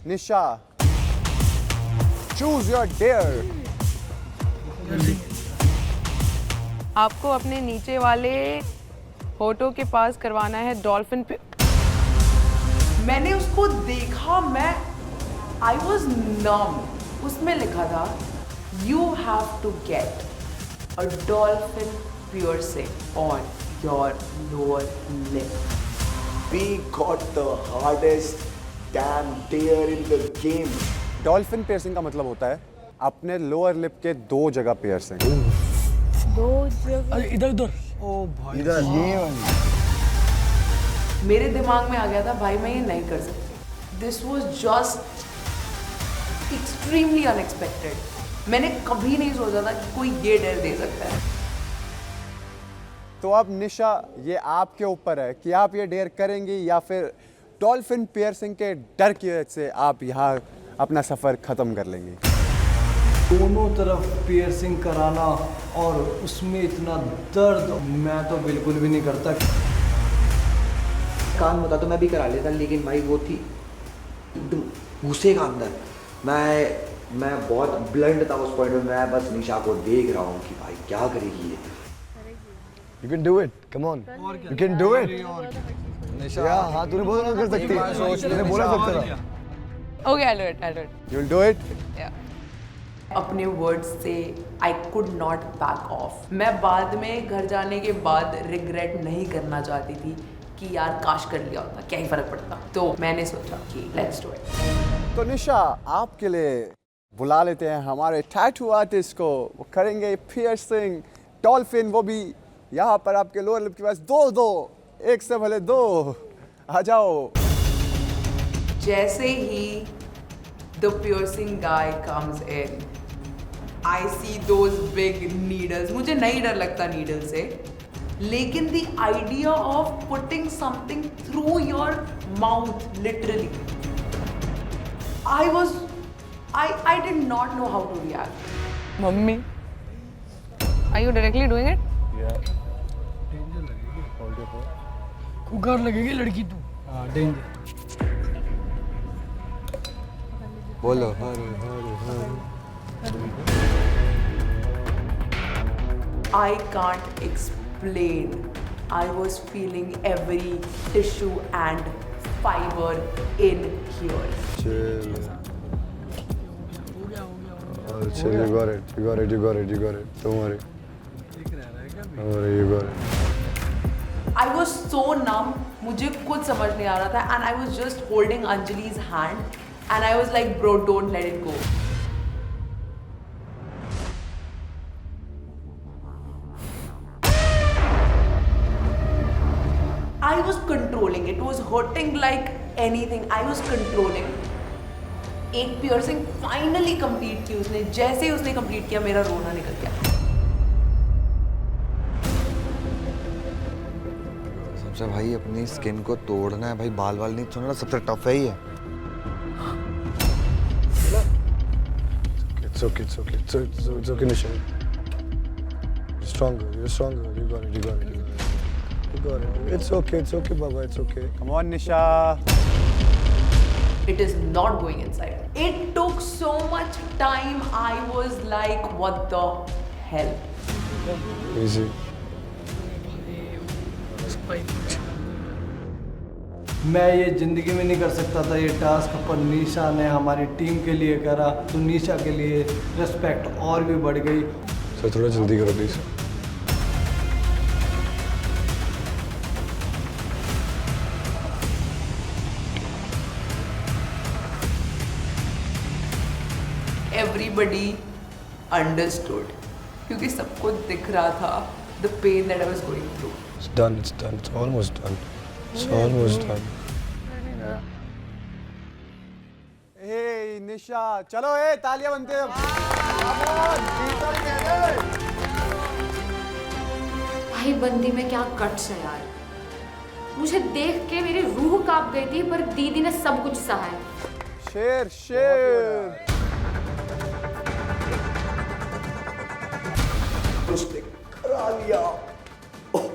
Nisha, choose your dare. आपको अपने नीचे वाले होठों के पास करवाना है डॉल्फिन पे। मैंने उसको देखा, मैं आई वॉज नम। उसमें लिखा था you have to get a dolphin piercing on your lower lip. We got the hardest damn dare in the game. Dolphin piercing का मतलब होता है अपने लोअर लिप के 2 जगह पियर्सिंग। अरे इधर उधर। ओ भाई इधर ये वाली। मेरे दिमाग में आ गया था भाई मैं ये नहीं कर सकती। This was just extremely unexpected. मैंने कभी नहीं सोचा था कि कोई ये डर दे सकता है। तो अब निशा, ये आपके ऊपर है कि आप ये डेयर करेंगी या फिर डॉल्फिन पियर्सिंग के डर की वजह से आप यहाँ अपना सफ़र ख़त्म कर लेंगी। दोनों तरफ पियर्सिंग कराना और उसमें इतना दर्द, मैं तो बिल्कुल भी नहीं करता। कान होता तो मैं भी करा लेता, लेकिन भाई वो थी एकदम घुसेगा अंदर। मैं बहुत ब्लंड था उस पॉइंट में। मैं बस निशा को देख रहा हूँ कि भाई क्या करेगी ये। You can do it. Come on. You can do it. निशा, हाँ तूने बोला ना कर सकती है। तूने बोला सकता था। Okay, I'll do it. I'll do it. You'll do it? Yeah. अपने वर्ड्स से I could not back of. मैं बाद में घर जाने के बाद रिग्रेट नहीं करना चाहती थी कि यार काश कर लिया होता, क्या ही फर्क पड़ता। तो मैंने सोचा कि लेट्स डू इट। तो निशा, आपके लिए बुला लेते हैं हमारे टैटू आर्टिस्ट को। वो करेंगे पियर्सिंग डॉल्फिन, वो भी यहाँ पर आपके लोअर लिप के पास। 2 एक से भले 2। आ जाओ। जैसे ही the piercing guy comes in, I see those big needles. मुझे नहीं डर लगता नीडल से, लेकिन the idea of putting something through your mouth, literally, I did not know how to react. Mummy, are you directly doing it? Cooker लगेगी लड़की तू। हाँ डेंजर। बोलो हर हर हर। I can't explain. I was feeling every tissue and fiber in here. Chill. Chill. You got it. You got it. You got it. You got it. Don't worry. Don't worry. You got it. I was so numb. मुझे कुछ समझ नहीं आ रहा था, and I was just holding Anjali's hand, and I was like, bro, don't let it go. I was controlling. It was hurting like anything. I was controlling. एक piercing finally complete की उसने। जैसे ही उसने complete किया, मेरा रोना निकल गया। सबसे भाई अपनी स्किन को तोड़ना है भाई, बाल वाल नहीं छोड़ना, सबसे टफ है ये। It's okay, it's okay, it's okay, Nisha. You're stronger, you're stronger. You got it, you got it, you got it. You got it. It's okay, Baba, it's okay. Come on, Nisha. It is not going inside. It took so much time. I was like, what the hell? Easy. मैं ये जिंदगी में नहीं कर सकता था ये task, पर निशा ने हमारी टीम के लिए करा, तो निशा के लिए रिस्पेक्ट और भी बढ़ गई। सर थोड़ा जल्दी करो प्लीज। Everybody understood, क्योंकि सबको दिख रहा था the pain that I was going through. It's done, it's done, it's almost done. It's almost done. Hey, निशा, चलो तालियां बनते हैं। भाई बंदी में क्या कट्स है यार। मुझे देख के मेरी रूह कांप गई थी, पर दीदी ने सब कुछ सहा है। शेर शेर। उसने करा लिया। Oh,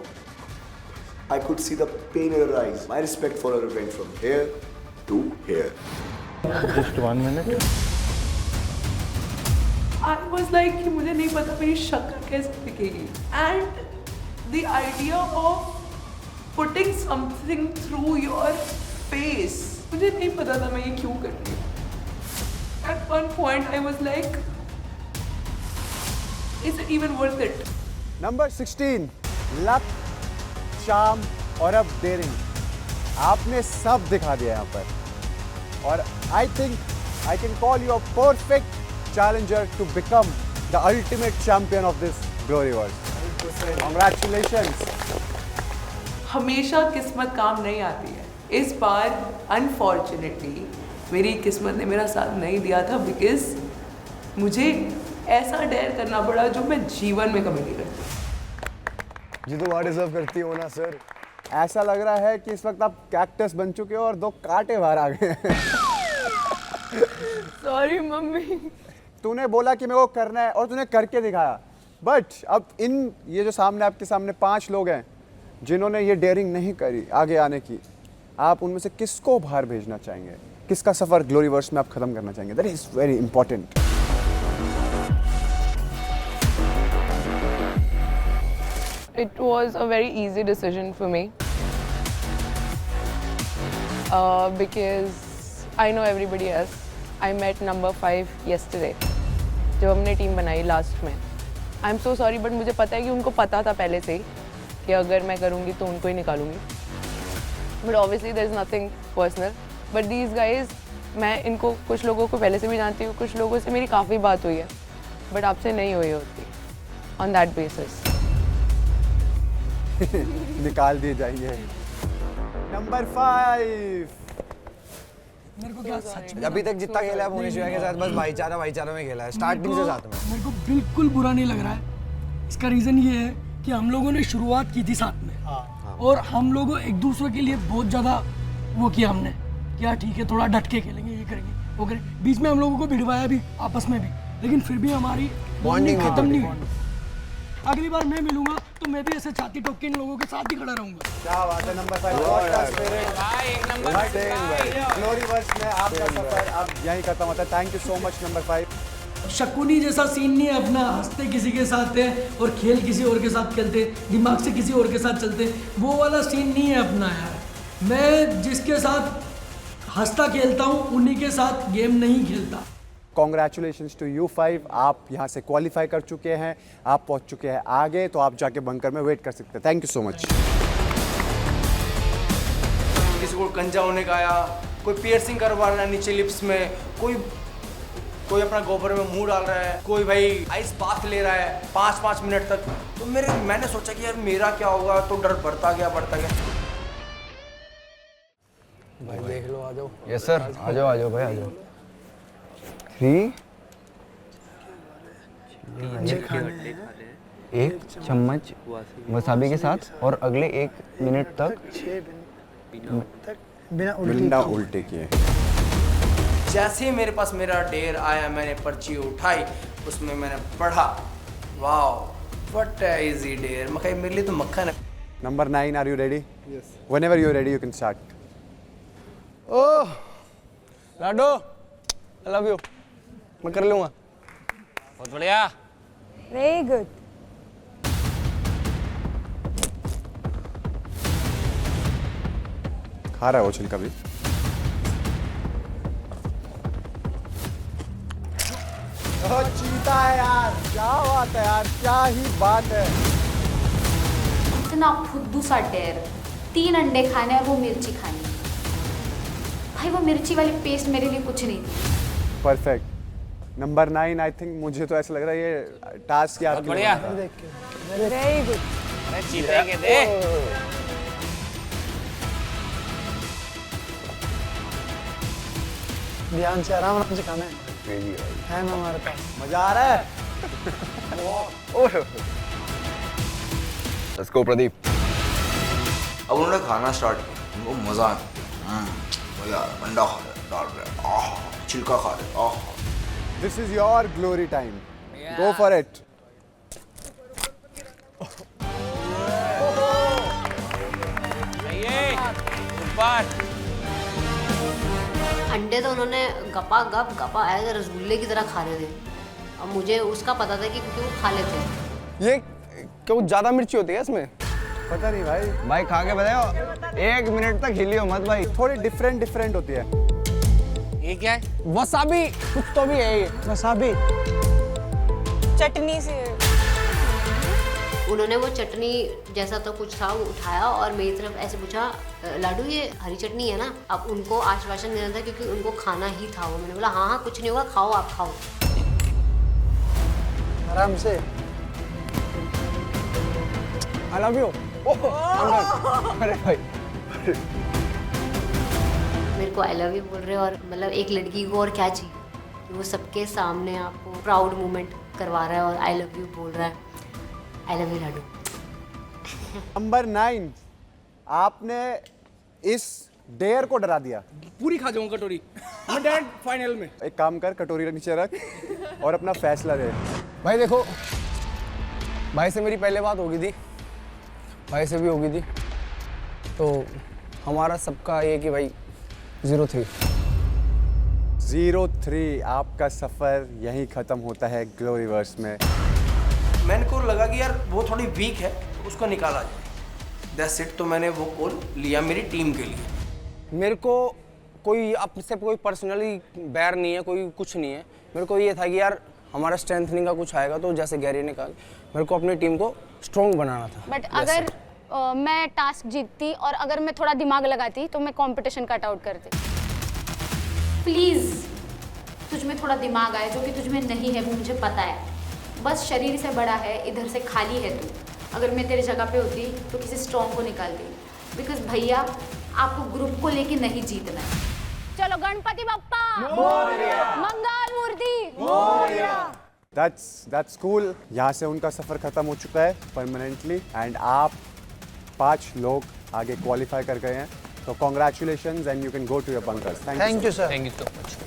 I could see the pain in her eyes. My respect for her went from here to here. Just 1 minute. I was like कि मुझे नहीं पता मेरी शक्ल कैसे दिखेगी and the idea of putting something through your face मुझे नहीं पता था मैं ये क्यों कर रही हूँ. At one point I was like, is it even worth it? Number 16 luck, charm और अब डेयरिंग. आपने सब दिखा दिया यहाँ पर और I think I can call you a perfect challenger to become the ultimate champion of this Gloryverse. Congratulations. हमेशा किस्मत काम नहीं आती है. इस बार अनफॉर्चुनेटली मेरी किस्मत ने मेरा साथ नहीं दिया था बिकॉज मुझे ऐसा डेयर करना पड़ा जो मैं जीवन में कभी नहीं करती. जी तो वहाँ डिजर्व करती हो ना सर. ऐसा लग रहा है कि इस वक्त आप कैक्टस बन चुके हो और 2 कांटे बाहर आ गए हैं. Sorry mummy. तूने बोला कि मेरे को करना है और तूने करके दिखाया. बट अब ये जो सामने आपके सामने 5 लोग हैं जिन्होंने ये डेयरिंग नहीं करी आगे आने की, आप उनमें से किसको बाहर भेजना चाहेंगे? किसका सफर ग्लोरीवर्स में आप खत्म करना चाहेंगे? That is very important. It was a very easy decision for me because I know everybody else. I met number 5 yesterday. जब हमने टीम बनाई लास्ट में. I am so sorry but मुझे पता है कि उनको पता था पहले से ही कि अगर मैं करूँगी तो उनको ही निकालूंगी. But obviously there is nothing personal. But these guys मैं इनको कुछ लोगों को पहले से भी जानती हूँ, कुछ लोगों से मेरी काफ़ी बात हुई है बट आपसे नहीं हुई होती. ऑन दैट बेसिस निकाल दिए जाएंगे. नंबर 5. मेरे को क्या सच में अभी तक जितना खेला है मोनिश भैया के साथ बस भाईचारा में खेला है स्टार्टिंग से साथ में. मेरे को बिल्कुल बुरा नहीं लग रहा है. इसका रीज़न ये है कि हम लोगों ने शुरुआत की थी साथ में और हम लोगों एक दूसरे के लिए बहुत ज़्यादा वो किया हमने. क्या ठीक है थोड़ा डट के खेलेंगे, ये करेंगे वो करेंगे. बीच में हम लोगों को भिड़वाया भी आपस में भी, लेकिन फिर भी हमारी बॉन्डिंग खत्म नहीं हुई. अगली बार मैं मिलूंगा तो मैं भी ऐसे छाती ठोक के इन लोगों के साथ ही खड़ा रहूंगा. क्या बात है. नंबर 5 ग्लोरीवर्स में आपका सफर अब यहीं खत्म होता है. Thank you so much number 5. Shakuni जैसा सीन नहीं है अपना. हंसते किसी के साथ है और खेल किसी और के साथ खेलते, दिमाग से किसी और के साथ चलते, वो वाला सीन नहीं है अपना यार. मैं जिसके साथ हंसता खेलता हूँ उन्हीं के साथ गेम नहीं खेलता. Congratulations to you 5. आप यहाँ से क्वालिफाई कर चुके हैं, आप पहुँच चुके हैं आगे, तो आप जाके बंकर में वेट कर सकते हैं. Thank you so much. किसी को कंजा होने का आया, कोई पियर्सिंग करवा रहा है नीचे लिप्स में, कोई अपना गोबर में मुंह डाल रहा है, कोई भाई आइस बाथ ले रहा है 5-5 मिनट तक. तो मैंने सोचा कि यार मेरा क्या होगा, तो डर बढ़ता गया. भाई देख लो, आ जाओ. यस सर, आ जाओ भाई, आ जाओ. 3 एक चम्मच वसाबी के साथ और अगले 1 मिनट तक बिना उल्टे किए. जैसे ही मेरे पास मेरा डेयर आया, मैंने पर्ची उठाई, उसमें मैंने पढ़ा, वाओ व्हाट इजी डेयर. मक्खन मेरे लिए तो मक्खन है. Number 9, are you ready? Yes. Whenever you are ready you can start. Oh लाडो, आई लव यू. मैं कर लूँगा. बहुत बढ़िया. Very good. खा रहा है वो छिलका भी. चीता है यार, क्या बात है यार, क्या ही बात है. इतना फुद्दू सा डेयर. 3 अंडे खाने और वो मिर्ची खानी. भाई वो मिर्ची वाली पेस्ट मेरे लिए कुछ नहीं थी. परफेक्ट. नंबर 9, आई थिंक मुझे तो ऐसा लग रहा है ये टास्क याद बढ़िया. Very good. अरे चीते के दे. ध्यान से आराम से खाना है ना हमारे पास. मजा आ रहा है. Let's go Pradeep. अब उन्होंने खाना स्टार्ट किया, उनको मज़ा आया. मज़ा आ रहा. अंडा खा रहे, डाल रहे, आह, छिलका खा रहे, आह. This is your glory time. Go for it. अंडे तो उन्होंने गपा गप गपा ऐसे रसगुल्ले की तरह खा रहे थे। अब मुझे उसका पता था कि क्योंकि वो खा लेते हैं। ये क्यों ज़्यादा मिर्ची होती है इसमें? पता नहीं भाई, भाई खा के बताओ, 1 मिनट तक हिलियो मत भाई। थोड़ी डिफरेंट होती है। ये क्या है? वसाबी कुछ तो भी है ये। वसाबी चटनी से। उन्होंने वो चटनी जैसा तो कुछ था वो उठाया और मेरी तरफ ऐसे पूछा, लाडू ये हरी चटनी है ना? अब उनको आश्वासन देना था क्योंकि उनको खाना ही था वो। मैंने बोला हाँ हाँ कुछ नहीं होगा, खाओ आप खाओ आराम से। I love you। अरे भाई मेरे को आई लव यू बोल रहे हैं। और मतलब एक लड़की को और क्या चाहिए कि वो सबके सामने आपको प्राउड मोमेंट करवा रहा है और आई लव यू बोल रहा है। आई लव यू लाडू। नंबर 9, आपने इस डेयर को डरा दिया। पूरी खा जाऊंगा कटोरी मैं डायरेक्ट फाइनल में। एक काम कर, कटोरी नीचे रख और अपना फैसला दे। भाई देखो, भाई से मेरी पहले बात होगी थी, भाई से भी होगी थी, तो हमारा सबका ये कि भाई 0-3। 0-3 आपका सफर यहीं खत्म होता है ग्लोरीवर्स में। मैंने को लगा कि यार वो थोड़ी वीक है, उसको निकाला जाए। That's it. तो मैंने वो कॉल लिया मेरी टीम के लिए। मेरे को कोई आपसे कोई पर्सनली बैर नहीं है, कोई कुछ नहीं है। मेरे को ये था कि यार हमारा स्ट्रेंथनिंग का कुछ आएगा तो जैसे गैरी ने कहा, मेरे को अपनी टीम को स्ट्रॉन्ग बनाना था। बट अगर मैं टास्क जीतती और अगर मैं थोड़ा दिमाग लगाती तो मैं कंपटीशन कट आउट करती। प्लीज़ तुझ में थोड़ा दिमाग आए, जो कि तुझ में नहीं है वो मुझे पता है। बस शरीर से बड़ा है, इधर से खाली है तू। अगर मैं तेरे जगह पे होती तो किसी स्ट्रॉन्ग को निकालती। बिकॉज भैया आपको ग्रुप को लेके नहीं जीतना है। चलो गणपति बप्पा मंगल मूर्ति। That's cool। यहाँ से उनका सफर खत्म हो चुका है परमानेंटली एंड आप 5 लोग आगे क्वालिफाई कर गए हैं। तो congratulations and you can go to your bunkers. Thank you sir. Thank you so much.